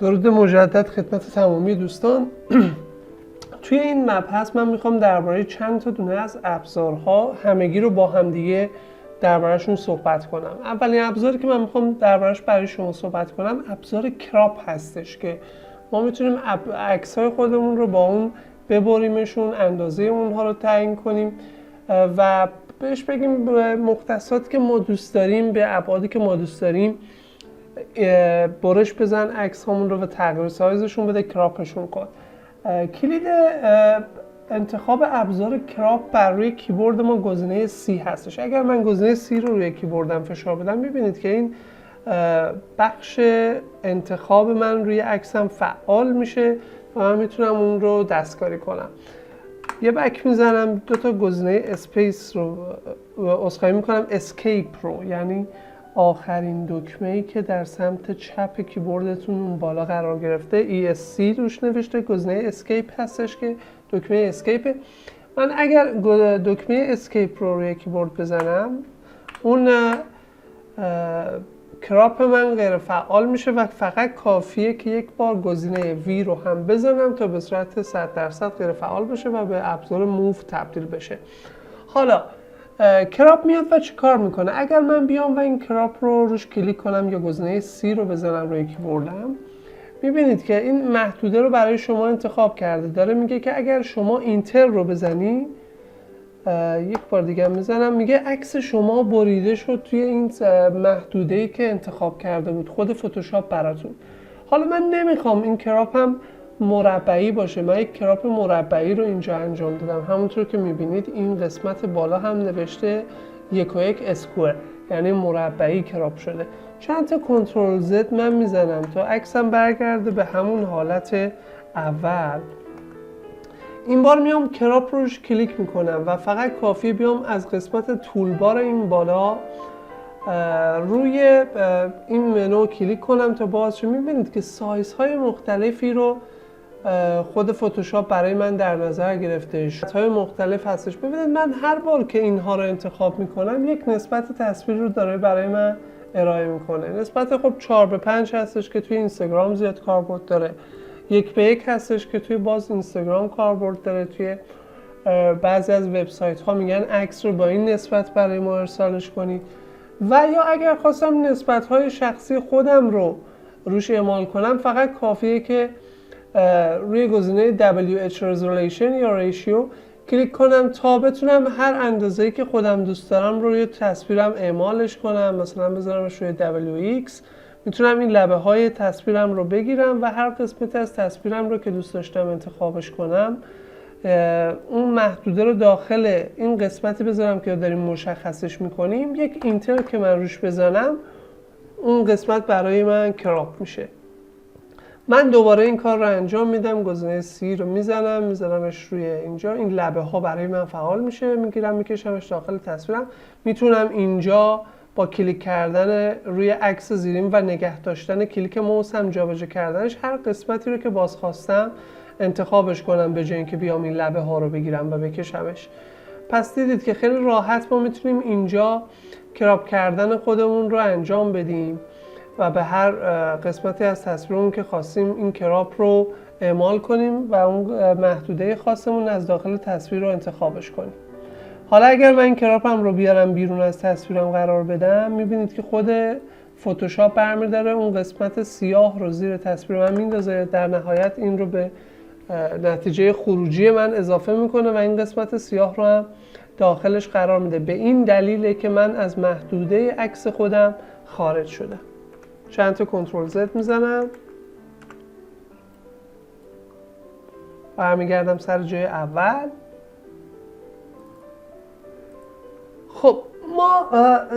درود مجدد خدمت تمامی دوستان. توی این مبحث من میخوام درباره چند تا دونه از ابزارها همگی رو با هم دیگه دربارهشون صحبت کنم. اولین ابزاری که من میخوام دربارهش برای شما صحبت کنم ابزار کراپ هستش که ما میتونیم عکس‌های خودمون رو با اون ببریمشون، اندازه اونها رو تعیین کنیم و بهش بگیم به مختصاتی که ما دوست داریم، به ابعادی که ما دوست داریم برش بزن عکس هامون رو و تغییر سایزشون بده، کراپشون کن. کلید انتخاب ابزار کراپ بر روی کیبورد ما گزینه C هستش. اگر من گزینه C رو روی کیبوردم فشار بدم میبینید که این بخش انتخاب من روی عکسم فعال میشه و من میتونم اون رو دستکاری کنم. یه بک میزنم، دو تا گزینه اسپیس رو عذرخواهی میکنم اسکیپ رو، یعنی آخرین دکمه‌ای که در سمت چپ کیبوردتون اون بالا قرار گرفته ESC روش نوشته، گزینه اسکیپ هستش که دکمه اسکیپ. من اگر دکمه اسکیپ رو روی کیبورد بزنم اون کراپ من غیر فعال میشه و فقط کافیه که یک بار گزینه V رو هم بزنم تا به صورت 100% غیر فعال بشه و به ابزار موو تبدیل بشه. حالا کراپ میاد و چی کار میکنه؟ اگر من بیام و این کراپ رو روش کلیک کنم یا گزینه C رو بزنم روی کیبوردم، میبینید که این محدوده رو برای شما انتخاب کرده. داره میگه که اگر شما اینتر رو بزنی، یک بار دیگه میزنم، میگه عکس شما بریده شد توی این محدوده‌ای که انتخاب کرده بود خود فتوشاپ براتون. حالا من نمیخوام این کراپم مربعی باشه، من یک کراپ مربعی رو اینجا انجام دادم. همونطور که میبینید این قسمت بالا هم نوشته 1 و 1 اسکوئر، یعنی مربعی کراپ شده. چند تا کنترل زد من میزنم تا عکسم برگرده به همون حالت اول. این بار میام کراپ روش کلیک میکنم و فقط کافیه بیام از قسمت تولبار این بالا روی این منو کلیک کنم تا باز شه. میبینید که سایزهای مختلفی رو خود فتوشاپ برای من در نظر گرفته، شکل‌های مختلف هستش. ببینید من هر بار که اینها رو انتخاب میکنم یک نسبت تصویر رو داره برای من ارائه میکنه. نسبت خب 4:5 هستش که توی اینستاگرام زیاد کاربرد داره، 1:1 هستش که توی باز اینستاگرام کاربرد داره. توی بعضی از وبسایت ها میگن عکس رو با این نسبت برای ما ارسالش کنید. و یا اگر خواستم نسبت های شخصی خودم رو روش اعمال کنم، فقط کافیه که روی گزینه WH Resolution یا Ratio کلیک کنم تا بتونم هر اندازه‌ای که خودم دوست دارم روی تصویرم اعمالش کنم. مثلا بذارمش روی WX، میتونم این لبه های تصویرم رو بگیرم و هر قسمت از تصویرم رو که دوست داشتم انتخابش کنم اون محدوده رو داخل این قسمتی بذارم که داریم مشخصش میکنیم. یک اینتر که من روش بزنم اون قسمت برای من کراپ میشه. من دوباره این کار رو انجام میدم، گزینه C رو میزنمش روی اینجا، این لبه ها برای من فعال میشه، میگیرم میکشمش داخل تصویرم. میتونم اینجا با کلیک کردن روی عکس زیرین و نگه داشتن کلیک موس هم جابجا کردنش هر قسمتی رو که بازخواستم انتخابش کنم به جای اینکه بیام این لبه ها رو بگیرم و بکشمش. پس دیدید که خیلی راحت ما میتونیم اینجا کراپ کردن خودمون رو انجام بدیم و به هر قسمتی از تصویرمون که خواستیم این کراپ رو اعمال کنیم و اون محدوده خاصمون از داخل تصویر رو انتخابش کنیم. حالا اگر من این کراپم رو بیارم بیرون از تصویرم قرار بدم، میبینید که خود فتوشاپ برمی‌داره اون قسمت سیاه رو زیر تصویر من میندازه، در نهایت این رو به نتیجه خروجی من اضافه میکنه و این قسمت سیاه رو هم داخلش قرار میده. به این دلیله که من از محدوده عکس خودم خارج شدم. چند تا کنترل زد میزنم، برمیگردم سر جای اول. خب ما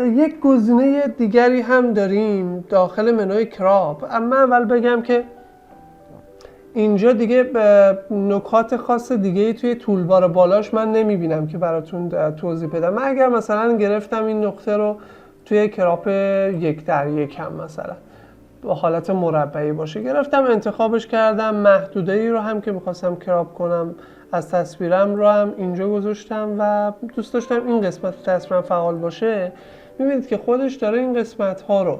یک گزینه دیگری هم داریم داخل منوی کراپ. اما اول بگم که اینجا دیگه نکات خاص دیگه توی تولبار بالاش من نمیبینم که براتون توضیح بدم. من اگر مثلا گرفتم این نقطه رو توی کراپ 1:1 هم مثلا با حالت مربعی باشه، گرفتم انتخابش کردم، محدوده‌ای رو هم که می‌خواستم کراپ کنم از تصویرم رو هم اینجا گذاشتم و دوست داشتم این قسمت تصویرم فعال باشه. می‌بینید که خودش داره این قسمت ها رو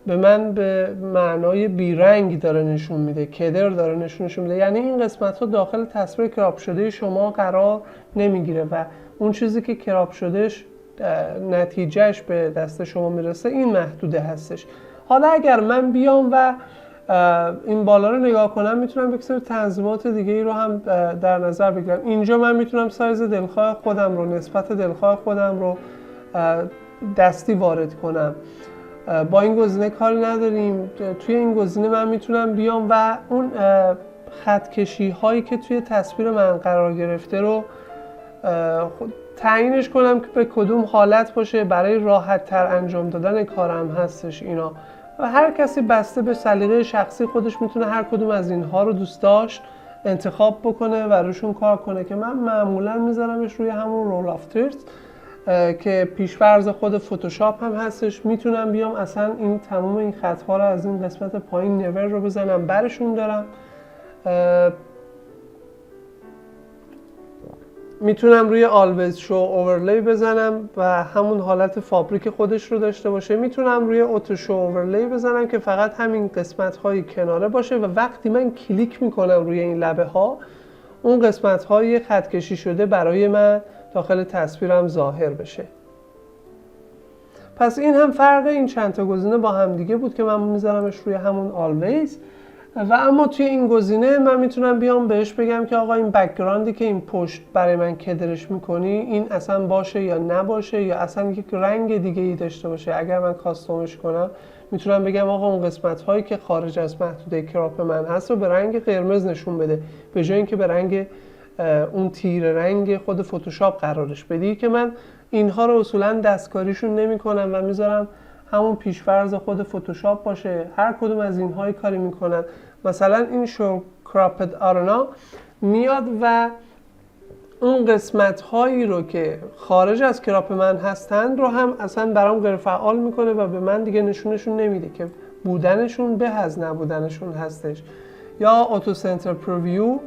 به من به معنای بیرنگ داره نشون میده، کدر داره نشون میده. یعنی این قسمت ها داخل تصویر کراپ شده شما قرار نمیگیره و اون چیزی که کراپ شدهش نتیجهش به دست شما میرسه این محدوده هستش. حالا اگر من بیام و این بالا رو نگاه کنم میتونم یک سری تنظیمات دیگه ای رو هم در نظر بگیرم. اینجا من میتونم سایز دلخواه خودم رو، نسبت دلخواه خودم رو دستی وارد کنم. با این گزینه کاری نداریم. توی این گزینه من میتونم بیام و اون خط کشی هایی که توی تصویر من قرار گرفته رو تعیینش کنم که به کدوم حالت باشه برای راحت تر انجام دادن کارم هستش اینا. و هر کسی بسته به سلیقه شخصی خودش میتونه هر کدوم از اینها رو دوست داشت انتخاب بکنه و روشون کار کنه که من معمولا میذارمش روی همون رول آفترز که پیش‌فرض خود فتوشاپ هم هستش. میتونم بیام اصلا این تمام این خط‌ها رو از این قسمت پایین نور رو بزنم برشون دارم. میتونم روی always show overlay بزنم و همون حالت فابریک خودش رو داشته باشه. میتونم روی auto show overlay بزنم که فقط همین قسمت های کناره باشه و وقتی من کلیک میکنم روی این لبه ها اون قسمت های خط کشی شده برای من داخل تصویرم ظاهر بشه. پس این هم فرق این چند تا گزینه با هم دیگه بود که من میذارمش روی همون always. و اما توی این گزینه من میتونم بیام بهش بگم که آقا این بک‌گراندی که این پشت برای من کدرش میکنی این اصلا باشه یا نباشه یا اصلا یک رنگ دیگه ای داشته باشه. اگر من کاستومش کنم میتونم بگم آقا اون قسمت هایی که خارج از محدوده کراپ من هست رو به رنگ قرمز نشون بده به جای اینکه به رنگ اون تیر رنگ خود فتوشاپ قرارش بدی، که من اینها رو اصولا دستکاریشون نمیکنم و میذارم همون پیش‌فرض خود فتوشاپ باشه. هر کدوم از اینهای کاری میکنن. مثلا این شو کراپد آرنا میاد و اون قسمت هایی رو که خارج از کراپ من هستند رو هم اصلا برام غیر فعال میکنه و به من دیگه نشونشون نمیده که بودنشون به از نبودنشون هستش. یا اوتو سنتر پرویو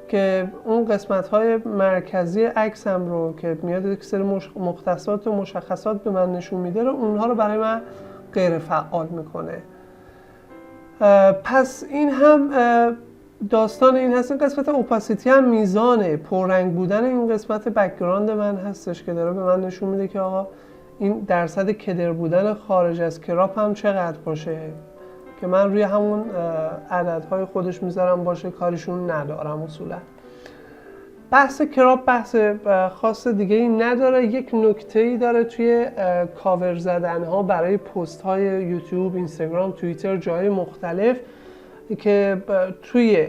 که اون قسمت های مرکزی عکسم رو که میاد یک سری مختصات و مشخصات به من نشون میده رو اونها رو برای من غیر فعال میکنه. پس این هم داستان این هست. این قسمت اوپاسیتی هم میزان پررنگ بودن این قسمت بک‌گراند من هستش که داره به من نشون میده که آقا این درصد کدر بودن خارج از کراپ هم چقدر باشه که من روی همون عددهای خودش میذارم باشه، کاریشون ندارم اصولا. بحث کراپ بحث خاص دیگه ای نداره. یک نکته ای داره توی کاور زدن ها برای پست های یوتیوب، اینستاگرام، توییتر، جای مختلف که توی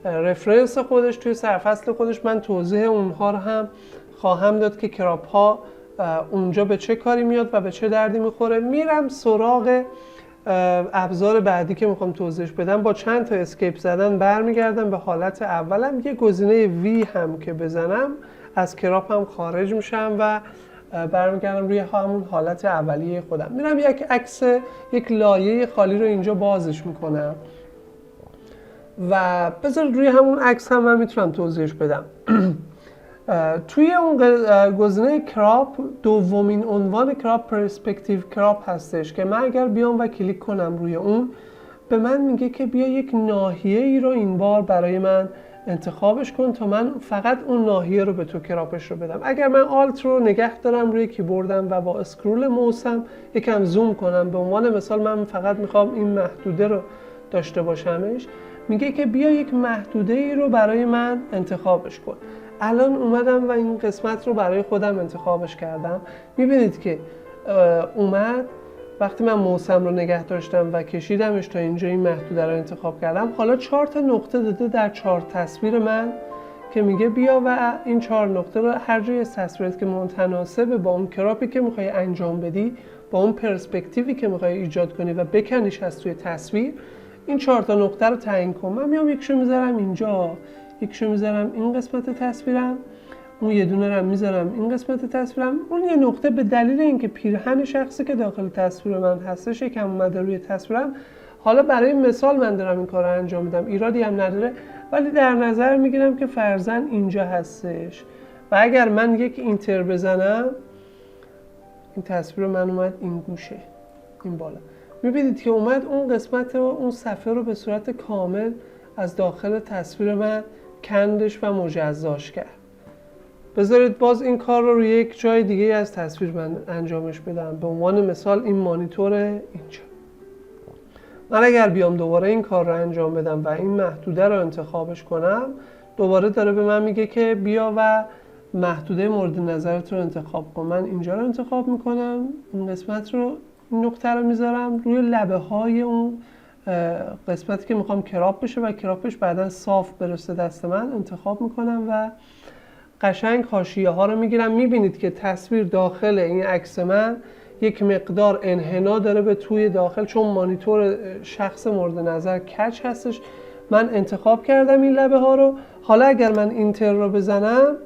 رفرنس خودش توی سرفصل خودش من توضیح اونها رو هم خواهم داد که کراپ ها اونجا به چه کاری میاد و به چه دردی میخوره. میرم سراغ ابزار بعدی که میخوام توضیحش بدم. با چند تا اسکیپ زدن برمیگردم به حالت اولم. یه گزینه وی هم که بزنم از کراپ هم خارج میشم و برمیگردم روی همون حالت اولیه خودم. میرم یک عکس، یک لایه خالی رو اینجا بازش میکنم و بذارید روی همون عکس هم من میتونم توضیحش بدم. توی اون گزینه کراپ دومین عنوان کراپ پرسپکتیو کراپ هستش که من اگر بیام و کلیک کنم روی اون به من میگه که بیا یک ناحیه ای رو این بار برای من انتخابش کن تا من فقط اون ناحیه رو به تو کراپش رو بدم. اگر من آلت رو نگه دارم روی کیبوردم و با اسکرول موسم یکم زوم کنم، به عنوان مثال من فقط میخوام این محدوده رو داشته باشمش، میگه که بیا یک محدوده ای رو برای من انتخابش کن. الان اومدم و این قسمت رو برای خودم انتخابش کردم. میبینید که اومد وقتی من موسم رو نگه داشتم و کشیدمش تا اینجا این محدوده رو انتخاب کردم. حالا 4 تا نقطه داده در 4 تصویر من که میگه بیا و این 4 نقطه رو هر جای تصویرت که متناسب با اون کراپی که میخوای انجام بدی، با اون پرسپکتیوی که میخوای ایجاد کنی و بکنیش از توی تصویر، این 4 تا نقطه رو تعیین کن. من میام یکشو میذارم اینجا، یکشو میذارم این قسمت تصویرم، اون یه دونه رو میذارم این قسمت تصویرم، اون یه نقطه به دلیل اینکه پیرهن شخصی که داخل تصویر من هستش یکم اومده روی تصویرم. حالا برای مثال من دارم این کار رو انجام میدم، ایرادی هم نداره، ولی در نظر میگیرم که فرضاً اینجا هستش و اگر من یک اینتر بزنم این تصویر من اومد این گوشه، این بالا. میبینید که اومد اون قسمت و اون صفحه رو به صورت کامل از داخل تصویر من کندش و مجزاش کرد. بذارید باز این کار رو روی یک جای دیگه از تصویر من انجامش بدم. به عنوان مثال این مانیتور اینجا. من اگر بیام دوباره این کار رو انجام بدم و این محدوده رو انتخابش کنم، دوباره داره به من میگه که بیا و محدوده مورد نظرت رو انتخاب کن. من اینجا رو انتخاب میکنم، این قسمت رو، این نقطه رو میذارم روی لبه های اون قسمتی که میخوام کراپ بشه و کراپش بعدا صاف برسه دست من انتخاب میکنم و قشنگ حاشیه ها رو میگیرم. میبینید که تصویر داخل این عکس من یک مقدار انحنا داره به توی داخل، چون مانیتور شخص مورد نظر کج هستش. من انتخاب کردم این لبه ها رو. حالا اگر من اینتر رو بزنم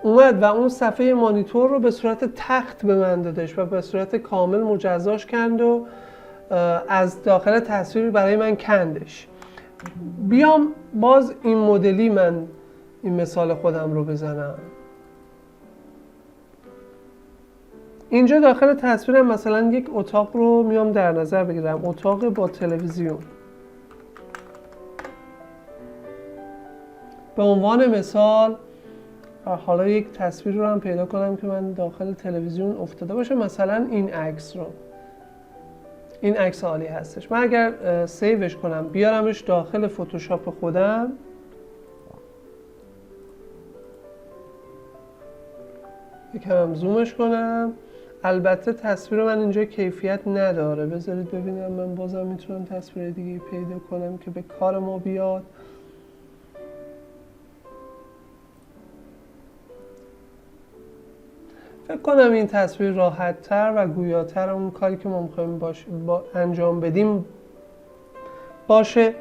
اومد و اون صفحه مانیتور رو به صورت تخت به من دادش و به صورت کامل مجزاش کند و از داخل تصویر برای من کندش. بیام باز این مدلی من این مثال خودم رو بزنم. اینجا داخل تصویرم مثلا یک اتاق رو میام در نظر بگیرم، اتاق با تلویزیون. به عنوان مثال حالا یک تصویر رو هم پیدا کنم که من داخل تلویزیون افتاده باشه، مثلا این عکس رو. این عکس عالی هستش. من اگر سیوش کنم بیارمش داخل فتوشاپ خودم، یکم هم زومش کنم. البته تصویر من اینجا کیفیت نداره، بذارید ببینم من بازم میتونم تصویر دیگه پیدا کنم که به کار ما بیاد. فکر کنم این تصویر راحت تر و گویاتر اون کاری که ما میخوایم انجام بدیم باشه.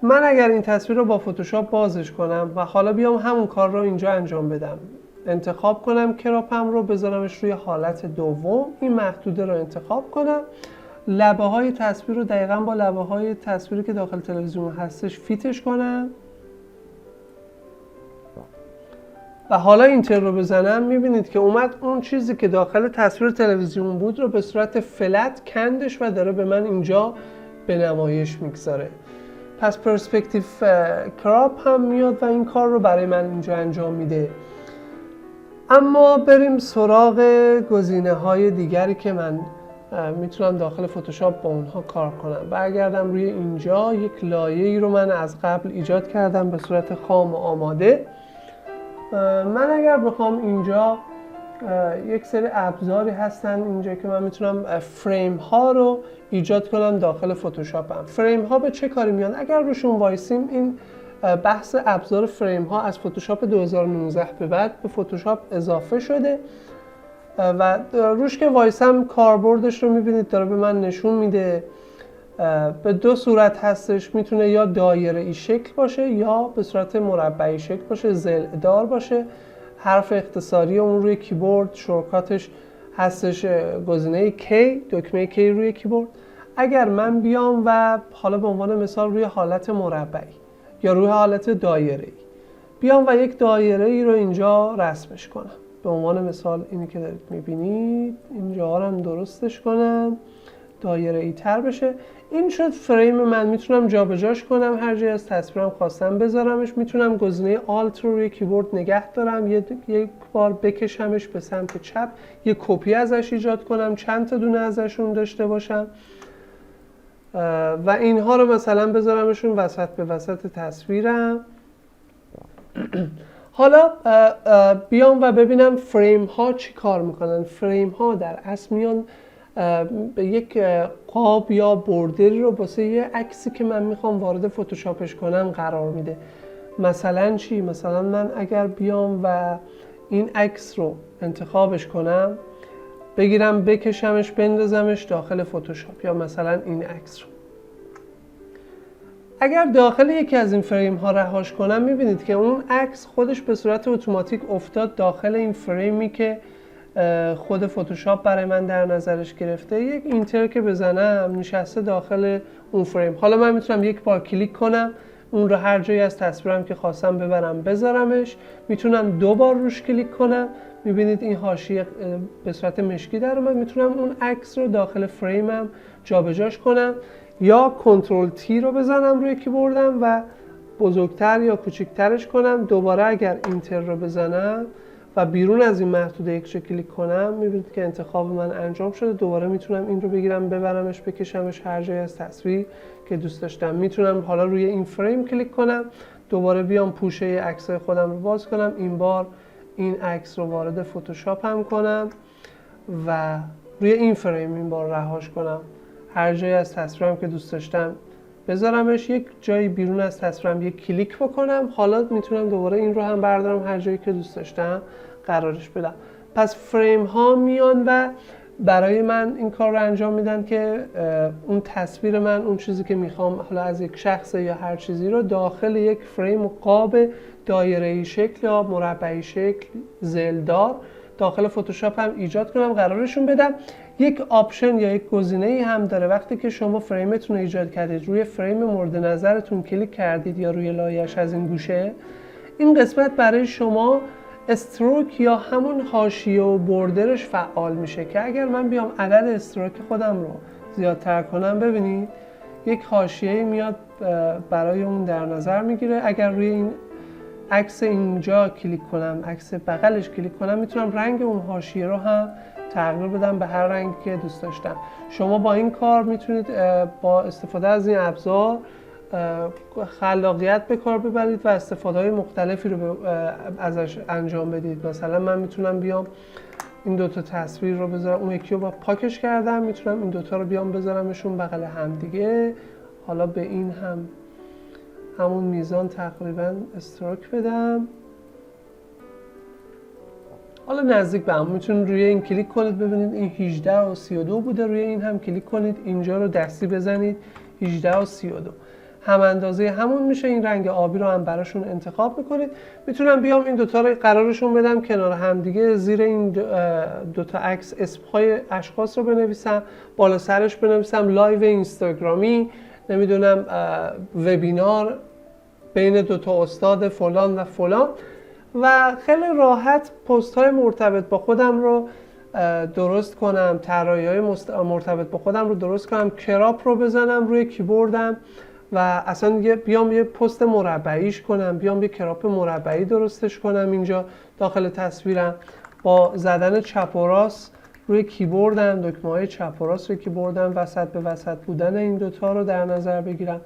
من اگر این تصویر رو با فتوشاپ بازش کنم و حالا بیام همون کار رو اینجا انجام بدم، انتخاب کنم کراپم رو بذارمش روی حالت دوم، این محدوده رو انتخاب کنم، لبه های تصویر رو دقیقاً با لبه های تصویری که داخل تلویزیون هستش فیتش کنم و حالا اینتر رو بزنم. میبینید که اومد اون چیزی که داخل تصویر تلویزیون بود رو به صورت فلت کندش و داره به من اینجا به نمایش میگذاره. پس پرسپکتیو کراپ هم میاد و این کار رو برای من اینجا انجام میده. اما بریم سراغ گزینه‌های دیگری که من میتونم داخل فتوشاپ با اونها کار کنم. برگردم روی اینجا، یک لایه‌ای رو من از قبل ایجاد کردم به صورت خام و آماده. من اگر بخوام اینجا یک سری ابزاری هستن اینجا که من میتونم فریم ها رو ایجاد کنم داخل فتوشاپم. فریم ها به چه کاری میان؟ اگر روشون وایسیم، این بحث ابزار فریم ها از فتوشاپ 2019 به بعد به فتوشاپ اضافه شده و روش که وایسم کاربردش رو میبینید داره به من نشون میده. به دو صورت هستش، میتونه یا دایره ای شکل باشه یا به صورت مربعی شکل باشه، ضلع دار باشه. حرف اختصاری اون روی کیبورد شورکاتش هستش گزینه K، دکمه K روی کیبورد. اگر من بیام و حالا به عنوان مثال روی حالت مربعی یا روی حالت دایره ای بیام و یک دایره ای رو اینجا رسمش کنم، به عنوان مثال اینی که دارید میبینید، اینجا رو هم درستش کنم دایره ای تر بشه. این شد فریم من. میتونم جابجاش کنم، هر جای از تصویرم خواستم بذارمش. میتونم گزینه آلت رو روی کیبورد نگه دارم، یک بار بکشمش به سمت چپ، یک کپی ازش ایجاد کنم، چند تا دونه ازشون داشته باشم و اینها رو مثلا بذارمشون وسط به وسط تصویرم. حالا بیام و ببینم فریم ها چی کار میکنن. فریم ها در اصل میان به یک قاب یا بوردری رو واسه یه عکسی که من میخوام وارد فتوشاپش کنم قرار میده. مثلا چی؟ مثلا من اگر بیام و این عکس رو انتخابش کنم، بگیرم بکشمش بندازمش داخل فتوشاپ، یا مثلا این عکس رو اگر داخل یکی از این فریم ها رهاش کنم، میبینید که اون عکس خودش به صورت اتوماتیک افتاد داخل این فریمی که خود فتوشاپ برای من در نظرش گرفته. یک اینتر که بزنم نشسته داخل اون فریم. حالا من میتونم یک بار کلیک کنم اون رو هر جایی از تصویرم که خواستم ببرم بذارمش. میتونم 2 بار روش کلیک کنم، میبینید این حاشیه به صورت مشکی در اومد. میتونم اون عکس رو داخل فریمم جابجاش کنم یا کنترل تی رو بزنم روی کیبوردم و بزرگتر یا کوچکترش کنم. دوباره اگر اینتر رو بزنم و بیرون از این محدوده ایکس رو کلیک کنم، میبینید که انتخاب من انجام شده. دوباره میتونم این رو بگیرم ببرمش بکشمش هر جای از تصویر که دوست داشتم. میتونم حالا روی این فریم کلیک کنم، دوباره بیام پوشه عکسای خودم رو باز کنم، این بار این عکس رو وارد فتوشاپ هم کنم و روی این فریم این بار رهاش کنم، هر جای از تصویرم که دوست داشتم بذارمش. یک جایی بیرون از تصویرم یک کلیک بکنم، حالا میتونم دوباره این رو هم بردارم هر جایی که دوست داشتم قرارش بدم. پس فریم ها میان و برای من این کار رو انجام میدن که اون تصویر من، اون چیزی که میخوام حالا از یک شخص یا هر چیزی رو داخل یک فریم قاب دایره‌ای شکل یا مربعی شکل زلدار داخل فتوشاپ هم ایجاد کنم، قرارشون بدم. یک آپشن یا یک گزینه‌ای هم داره، وقتی که شما فریمتون رو ایجاد کردید، روی فریم مورد نظرتون کلیک کردید یا روی لایه‌اش از این گوشه، این قسمت برای شما استروک یا همون حاشیه و بوردرش فعال میشه که اگر من بیام عدد استروک خودم رو زیادتر کنم، ببینید یک حاشیه میاد برای اون در نظر میگیره. اگر روی این عکس اینجا کلیک کنم، عکس بغلش کلیک کنم، میتونم رنگ اون حاشیه رو هم تغییر بدم به هر رنگی که دوست داشتم. شما با این کار میتونید با استفاده از این ابزار خلاقیت به کار ببرید و استفاده‌های مختلفی رو ازش انجام بدید. مثلا من میتونم بیام این دوتا تصویر رو بذارم، اون یکی رو با پاکش کردم، میتونم این دوتا رو بیام بذارمشون بغل هم دیگه. حالا به این هم همون میزان تقریبا استروک بدم، حالا نزدیک به هم. میتونید روی این کلیک کنید، ببینید این 18 و 32 بوده، روی این هم کلیک کنید، اینجا رو دستی بزنید 18 و 32 هم اندازه همون میشه. این رنگ آبی رو هم براشون انتخاب میکنید. میتونم بیام این دوتا رو قرارشون بدم کنار هم دیگه، زیر این دوتا عکس اسمهای اشخاص رو بنویسم، بالا سرش بنویسم لایو اینستاگرامی، نمیدونم وبینار بین دوتا استاد فلان و فلان، و خیلی راحت پست های مرتبط با خودم رو درست کنم، طراحی‌های مرتبط با خودم رو درست کنم، کراپ رو بزنم روی کیبوردم و اصلا بیام یه پست مربعیش کنم، بیام یه کراپ مربعی درستش کنم اینجا داخل تصویرم، با زدن چپ و راست روی کیبوردم، دکمه‌های چپ و راست روی کیبوردم وسط به وسط بودن این دوتا رو در نظر بگیرم.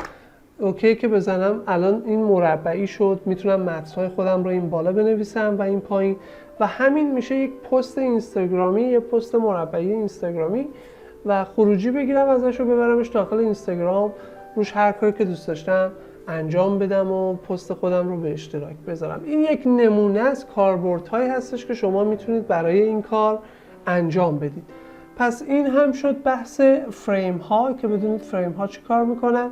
اوکی که بزنم الان این مربعی شد، میتونم متن‌های خودم رو این بالا بنویسم و این پایین و همین میشه یک پست اینستاگرامی، یک پست مربعی اینستاگرامی و خروجی بگیرم ازش رو ببرمش داخل اینستاگرام، روش هر کاری که دوست داشتم انجام بدم و پست خودم رو به اشتراک بذارم. این یک نمونه از کاربردهایی هستش که شما میتونید برای این کار انجام بدید. پس این هم شد بحث فریم ها که بدونید فریم ها چی کار میکنن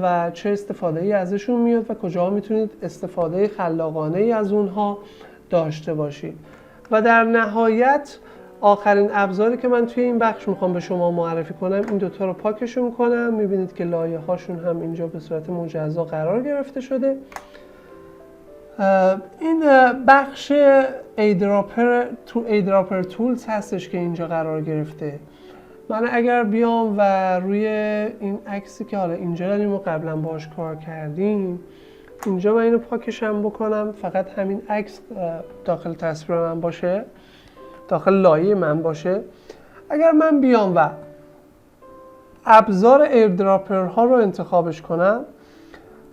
و چه استفاده ای ازشون میاد و کجا میتونید استفاده خلاقانه ای از اونها داشته باشید. و در نهایت آخرین ابزاری که من توی این بخش میخوام به شما معرفی کنم، این دوتا رو پاکشون کنم. میبینید که لایه هاشون هم اینجا به صورت مجزا قرار گرفته شده. این بخش ایدراپر تولز هستش که اینجا قرار گرفته. من اگر بیام و روی این عکسی که حالا اینجا داریم و قبلا باش کار کردیم، اینجا من اینو پاکشم بکنم، فقط همین عکس داخل تصویر من باشه، داخل لایه من باشه. اگر من بیام و ابزار ایردراپر ها رو انتخابش کنم،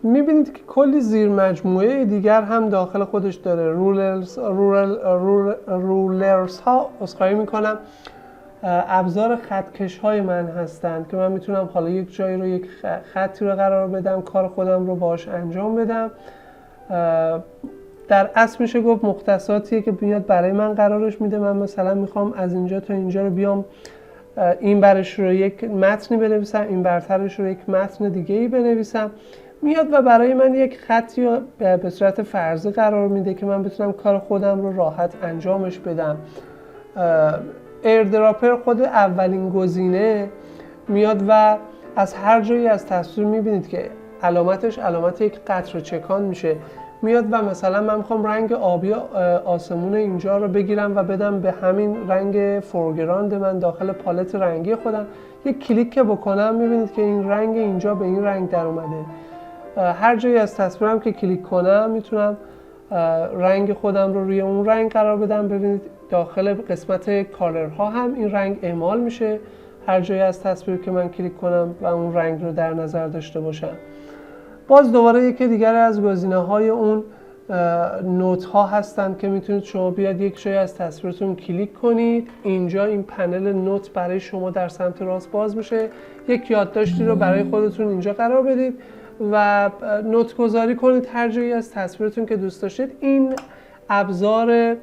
میبینید که کلی زیر مجموعه دیگر هم داخل خودش داره. رولرز ها، عذرخواهی میکنم، ابزار خطکش های من هستند که من میتونم حالا یک جایی رو، یک خطی رو قرار بدم، کار خودم رو باش انجام بدم. در اصل میشه گفت مختصاتیه که بیاد برای من قرارش میده. من مثلا میخوام از اینجا تا اینجا رو بیام این برش رو یک متنی بنویسم، این برترش رو یک متن دیگه ای بنویسم، میاد و برای من یک خطی رو به صورت فرضی قرار میده که من بتونم کار خودم رو راحت انجامش بدم. ایردراپر خود اولین گزینه میاد و از هر جایی از تصویر میبینید که علامتش علامت یک قطره چکان میشه، میاد و مثلا من میخوام رنگ آبی آسمون اینجا رو بگیرم و بدم به همین رنگ فورگراند من داخل پالت رنگی خودم. یک کلیک که بکنم میبینید که این رنگ اینجا به این رنگ در اومده. هر جایی از تصویرم که کلیک کنم میتونم رنگ خودم رو روی اون رنگ قرار بدم. ببینید داخل قسمت کالرها هم این رنگ اعمال میشه هر جایی از تصویر که من کلیک کنم و اون رنگ رو در نظر داشته باشم. باز دوباره یکی دیگر از گزینه‌های اون نوت ها هستند که میتونید شما بیاد یک جایی از تصویرتون کلیک کنید، اینجا این پنل نوت برای شما در سمت راست باز میشه، یک یادداشتی رو برای خودتون اینجا قرار بدید و نوت گذاری کنید هر جایی از تصویرتون که دوست داشتید. این ابزار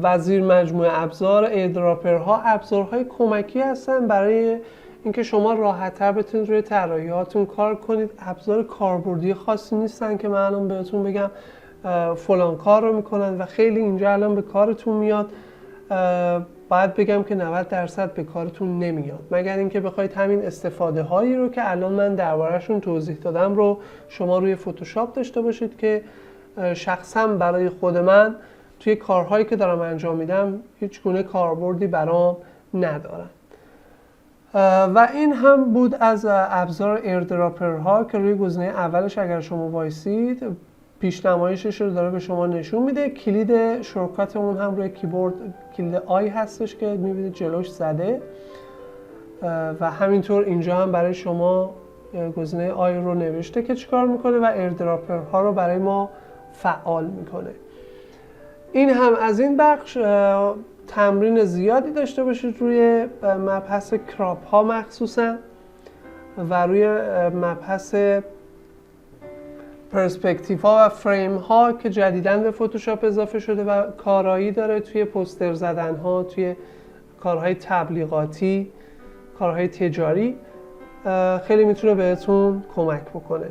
وزیر مجموعه ابزار ایردراپرها ابزارهای کمکی هستن برای اینکه شما راحت‌تر بتونید روی طراحی‌هاتون کار کنید. ابزار کاربردی خاصی نیستن که من الان بهتون بگم فلان کار رو میکنن و خیلی اینجا الان به کارتون میاد. باید بگم که 90% به کارتون نمیاد، مگر اینکه بخواید همین استفاده هایی رو که الان من درباره‌شون توضیح دادم رو شما روی فتوشاپ داشته باشید که شخصا برای خود من توی کارهایی که دارم انجام میدم هیچ گونه کاربردی برام ندارن. و این هم بود از ابزار ایردراپرها که روی گزینه اولش اگر شما وایسید پیشنمایشش رو داره به شما نشون میده. کلید شورتکات اون هم روی کیبورد کلید آی هستش که میبینید جلوش زده و همینطور اینجا هم برای شما گزینه آی رو نوشته که چیکار میکنه و ایردراپرها رو برای ما فعال میکنه. این هم از این بخش. تمرین زیادی داشته باشید روی مبحث کراپ ها مخصوصا و روی مبحث پرسپکتیو ها و فریم ها که جدیداً به فتوشاپ اضافه شده و کارایی داره توی پوستر زدن ها، توی کارهای تبلیغاتی، کارهای تجاری. خیلی میتونه بهتون کمک بکنه.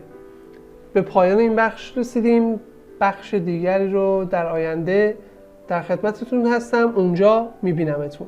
به پایان این بخش رسیدیم. بخش دیگری رو در آینده در خدمتتون هستم، اونجا میبینمتون.